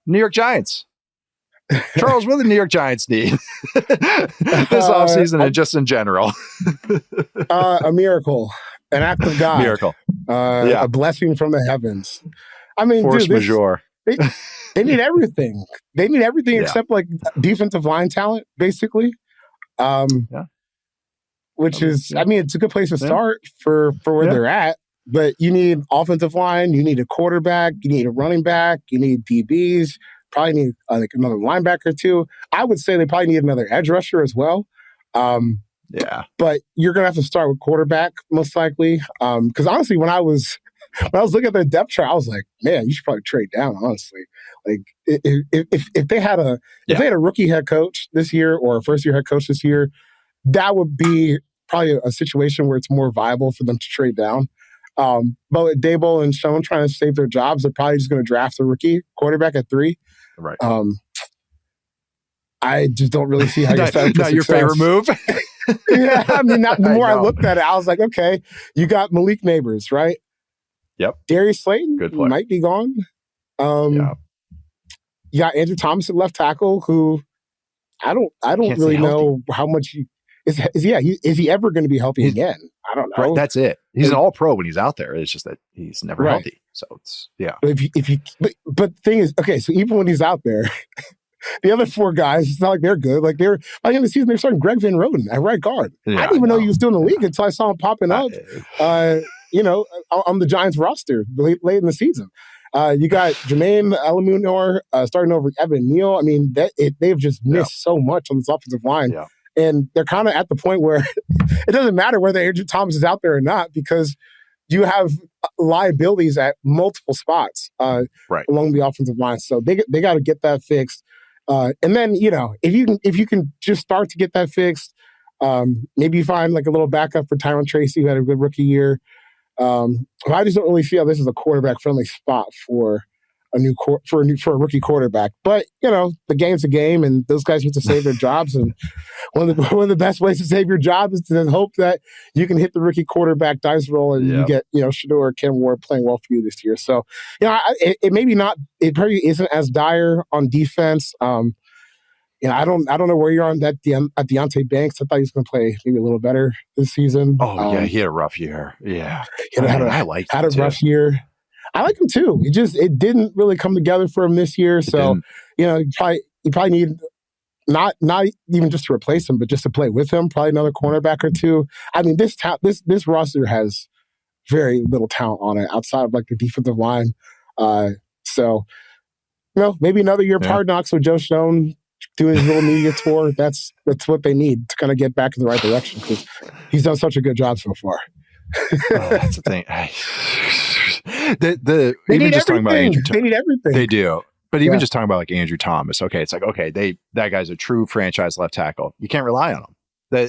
New York Giants. Charles, what do the New York Giants need this offseason and just in general? A miracle, an act of God, miracle, a blessing from the heavens. I mean, force majeure. They need everything. They need everything except like defensive line talent, basically. Which is, I mean, it's a good place to start for where they're at. But you need offensive line, you need a quarterback, you need a running back, you need DBs. Probably need like another linebacker too. I would say they probably need another edge rusher as well. But you're gonna have to start with quarterback most likely. Because honestly, when I was looking at their depth chart, I was like, man, you should probably trade down. Honestly, like if they had a rookie head coach this year or a first year head coach this year, that would be probably a situation where it's more viable for them to trade down. But with Dable and Schoen trying to save their jobs, they're probably just going to draft a rookie quarterback at 3. Right. I just don't really see how you're set up for not your favorite move. I mean, the more I looked at it, I was like, okay, you got Malik Neighbors, right? Yep. Darius Slayton Good play. Might be gone. You got Andrew Thomas at left tackle, who I don't really know how much is he ever going to be healthy again? I don't know. Right, that's it. He's an all-pro when he's out there. It's just that he's never healthy. So it's But but the thing is, okay, so even when he's out there, the other 4 guys, it's not like they're good. Like by the end of the season, they're starting Greg Van Roten at right guard. I didn't even know he was still in the league until I saw him popping up. On the Giants roster late in the season. You got Jermaine Alamunor starting over Evan Neal. I mean, they've just missed so much on this offensive line. Yeah. And they're kind of at the point where it doesn't matter whether Andrew Thomas is out there or not, because you have liabilities at multiple spots along the offensive line. So they got to get that fixed. And then, if you can just start to get that fixed, maybe you find like a little backup for Tyron Tracy, who had a good rookie year. I just don't really feel this is a quarterback friendly spot for a rookie quarterback. But the game's a game, and those guys need to save their jobs. And one of the best ways to save your job is to hope that you can hit the rookie quarterback dice roll, and you get Shador or Ken Ward playing well for you this year. So it probably isn't as dire on defense. I don't know where you're on that at Deonte Banks. I thought he was going to play maybe a little better this season. He had a rough year. Yeah, I liked had a rough year. I like him too. It didn't really come together for him this year. So you probably need not even just to replace him, but just to play with him. Probably another cornerback or 2. I mean, this roster has very little talent on it outside of like the defensive line. So maybe another year of Hard Knocks with Joe Schoen doing his little media tour. That's what they need to kind of get back in the right direction, because he's done such a good job so far. That's the thing. They need everything. They need everything. They do. But even just talking about like Andrew Thomas, it's like, that guy's a true franchise left tackle. You can't rely on him.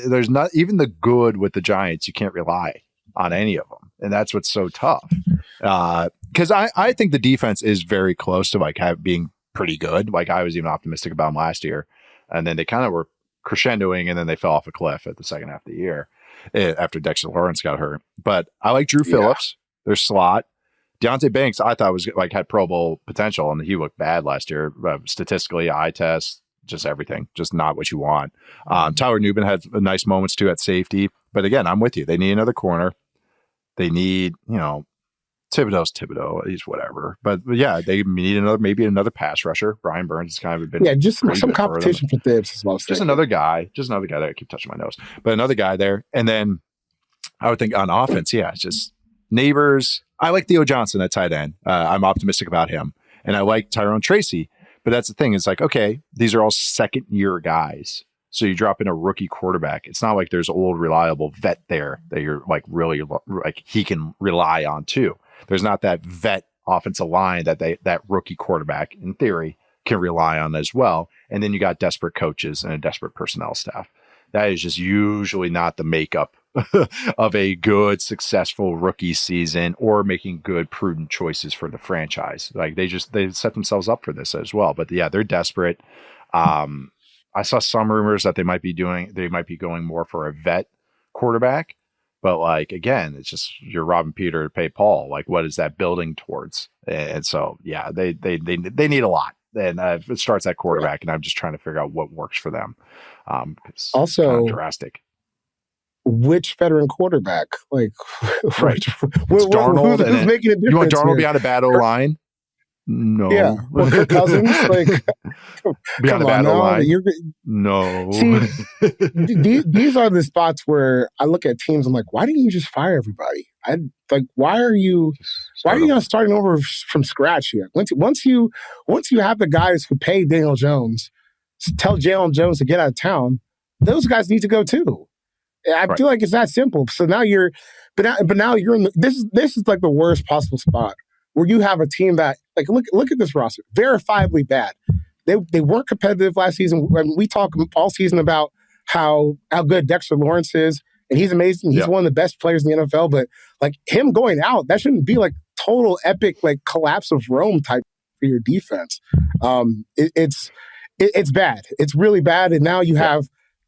There's not even the good with the Giants. You can't rely on any of them. And that's what's so tough. Because I think the defense is very close to like being pretty good. Like I was even optimistic about them last year. And then they kind of were crescendoing, and then they fell off a cliff at the second half of the year after Dexter Lawrence got hurt. But I like Drew Phillips, their slot. Deonte Banks, I thought was like had Pro Bowl potential, and he looked bad last year. Statistically, eye test, just everything, just not what you want. Tyler Nubin had nice moments too at safety. But again, I'm with you. They need another corner. They need, Thibodeau's Thibodeau, he's whatever. But yeah, they need another pass rusher. Brian Burns has kind of been just some competition for Thibs as well. Just another guy that I keep touching my nose. But another guy there. And then I would think on offense, it's just Neighbors. I like Theo Johnson at tight end. I'm optimistic about him. And I like Tyrone Tracy. But that's the thing. It's like, okay, these are all second-year guys. So you drop in a rookie quarterback. It's not like there's old, reliable vet there that you're like really like he can rely on too. There's not that vet offensive line that rookie quarterback, in theory, can rely on as well. And then you got desperate coaches and a desperate personnel staff. That is just usually not the makeup of a good, successful rookie season or making good, prudent choices for the franchise. Like they set themselves up for this as well. But yeah, they're desperate. I saw some rumors that they might be going more for a vet quarterback. But like, again, it's just you're robbing Peter to pay Paul. Like, what is that building towards? And so, yeah, they need a lot. And it starts at quarterback, and I'm just trying to figure out what works for them. It's also kind of drastic. Which veteran quarterback? Like, right. Darnold. Who's making a difference? You want Darnold here? behind a bad O-line? No. Yeah. Or Kirk Cousins? Like, behind a bad O-line? No. See, these are the spots where I look at teams. I'm like, why didn't you just fire everybody? Why are you not starting over from scratch here? Once you have the guys who pay Daniel Jones, tell Jalen Jones to get out of town, those guys need to go too. I feel like it's that simple. So now but now you're in this is like the worst possible spot where you have a team that, like, look at this roster, verifiably bad. They weren't competitive last season. We talk all season about how good Dexter Lawrence is, and he's amazing. He's one of the best players in the NFL. But like him going out, that shouldn't be like total epic like collapse of Rome type for your defense. It's bad. It's really bad. And now you have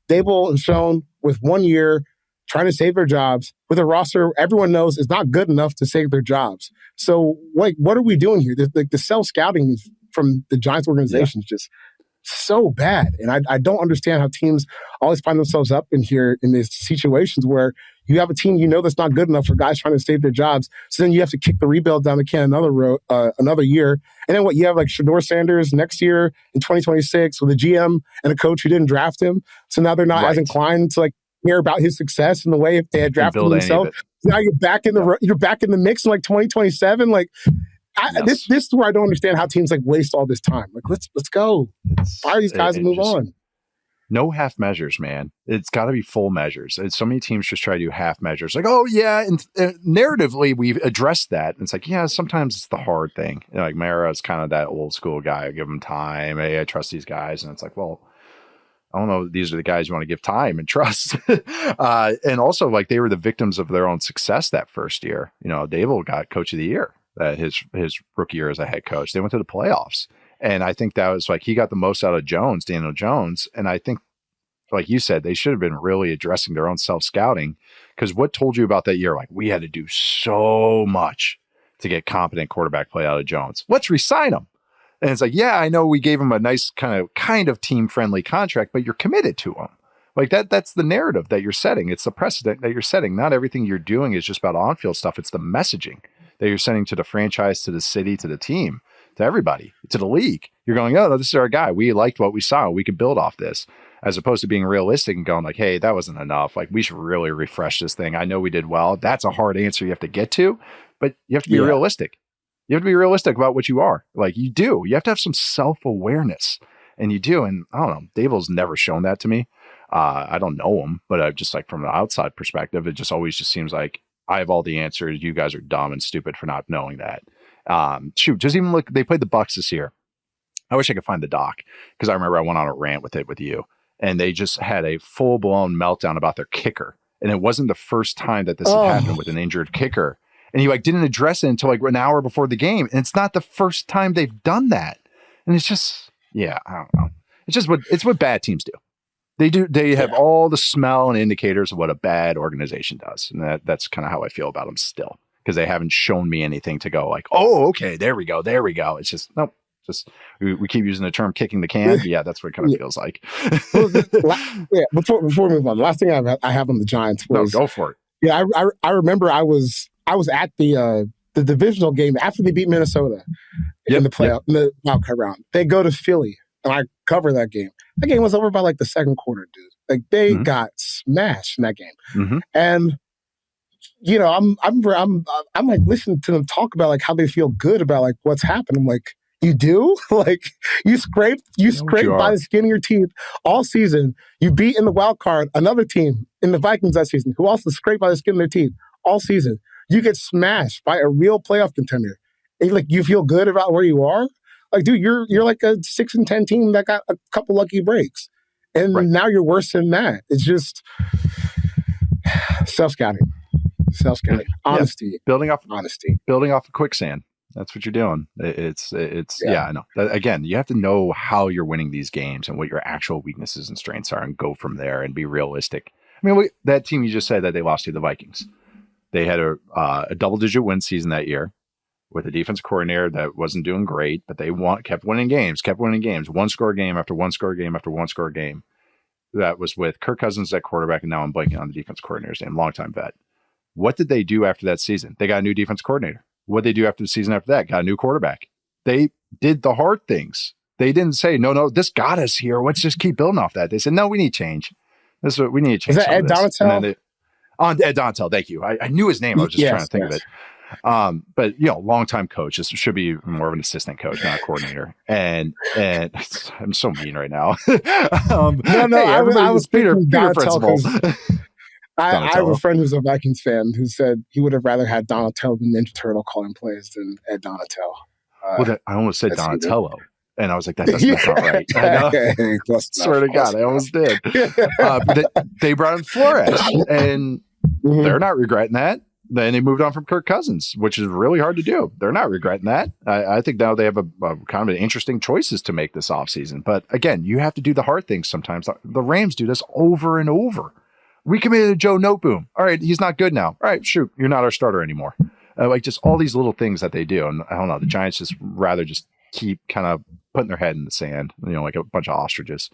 Dable and Schoen with 1 year trying to save their jobs with a roster everyone knows is not good enough to save their jobs. So, like, what are we doing here? The self-scouting from the Giants organization is just so bad. And I don't understand how teams always find themselves up in these situations where you have a team that's not good enough for guys trying to save their jobs. So then you have to kick the rebuild down the can another year. And then you have like Shedeur Sanders next year in 2026 with a GM and a coach who didn't draft him. So now they're not as inclined to like hear about his success in the way if they had drafted him themselves. Now you're back in the mix in like 2027. Like this is where I don't understand how teams like waste all this time. Like let's go fire these guys and move on. No half measures, man. It's got to be full measures. So many teams just try to do half measures. Like, oh, yeah, and narratively, we've addressed that. And it's like, yeah, sometimes it's the hard thing. Like, Mara is kind of that old school guy. I give him time. Hey, I trust these guys. And it's like, well, I don't know. These are the guys you want to give time and trust. And also, like, they were the victims of their own success that first year. Dable got coach of the year his rookie year as a head coach. They went to the playoffs. And I think that was like he got the most out of Daniel Jones. And I think, like you said, they should have been really addressing their own self-scouting, because what told you about that year? Like, we had to do so much to get competent quarterback play out of Jones. Let's re-sign him. And it's like, yeah, I know we gave him a nice kind of team-friendly contract, but you're committed to him. Like that's the narrative that you're setting. It's the precedent that you're setting. Not everything you're doing is just about on-field stuff. It's the messaging that you're sending to the franchise, to the city, to the team, to everybody, to the league. You're going, oh, no, this is our guy. We liked what we saw. We could build off this, as opposed to being realistic and going like, hey, that wasn't enough. Like, we should really refresh this thing. I know we did well. That's a hard answer you have to get to, but you have to be realistic. You have to be realistic about what you are. Like, you do. You have to have some self-awareness, and you do. And I don't know, Dable's never shown that to me. I don't know him, but just like from the outside perspective, it just always just seems like I have all the answers. You guys are dumb and stupid for not knowing that. Just even look, they played the Bucs this year. I wish I could find the doc, because I remember I went on a rant with you, and they just had a full blown meltdown about their kicker. And it wasn't the first time that this had happened with an injured kicker. And he didn't address it until an hour before the game. And it's not the first time they've done that. And it's just, I don't know. It's what bad teams do. They have all the smell and indicators of what a bad organization does. And that's kind of how I feel about them still, because they haven't shown me anything to go like, oh, okay, there we go. It's just, nope. Just we keep using the term kicking the can. Yeah, that's what it kind of feels like. Before we move on, the last thing I have on the Giants was, go for it. Yeah, I remember I was at the divisional game after they beat Minnesota in the playoff, in the wildcard round. They go to Philly, and I cover that game. That game was over by like the second quarter, dude. Like they got smashed in that game, and I'm like listening to them talk about like how they feel good about like what's happened. I'm like, you do? Like you scraped by the skin of your teeth all season. You beat in the wild card another team in the Vikings that season who also scraped by the skin of their teeth all season. You get smashed by a real playoff contender. And like you feel good about where you are? Like, dude, you're like a 6-10 team that got a couple lucky breaks. And now you're worse than that. It's just self-scouting. Honesty. Building off honesty. Building off of quicksand. That's what you're doing. It's I know. Again, you have to know how you're winning these games and what your actual weaknesses and strengths are, and go from there and be realistic. I mean, that team you just said that they lost to, the Vikings, they had a double-digit win season that year. with a defense coordinator that wasn't doing great, but they kept winning games, one score game after one score game after one score game. That was with Kirk Cousins at quarterback, and now I'm blanking on the defense coordinator's name, longtime vet. What did they do after that season? They got a new defense coordinator. What did they do after the season after that? Got a new quarterback. They did the hard things. They didn't say, no, this got us here. Let's just keep building off that. They said, no, we need change. This is what we need to change. Is that Ed Donatel? Ed Donatel, thank you. I knew his name. I was just trying to think of it. But longtime coach. This should be more of an assistant coach, not a coordinator. And I'm so mean right now. I was Peter principal. I have a friend who's a Vikings fan who said he would have rather had Donatello than Ninja Turtle calling plays than Ed Donatel. I almost said Donatello. And I was like, that's not right. I know. Swear to God, I almost did. But they brought in Flores, and they're not regretting that. Then they moved on from Kirk Cousins, which is really hard to do. They're not regretting that. I think now they have a kind of an interesting choices to make this offseason. But again, you have to do the hard things sometimes. The Rams do this over and over. We committed to Joe Noteboom. All right, he's not good now. All right, shoot, you're not our starter anymore. Just all these little things that they do. And I don't know, the Giants just rather just keep kind of putting their head in the sand, like a bunch of ostriches.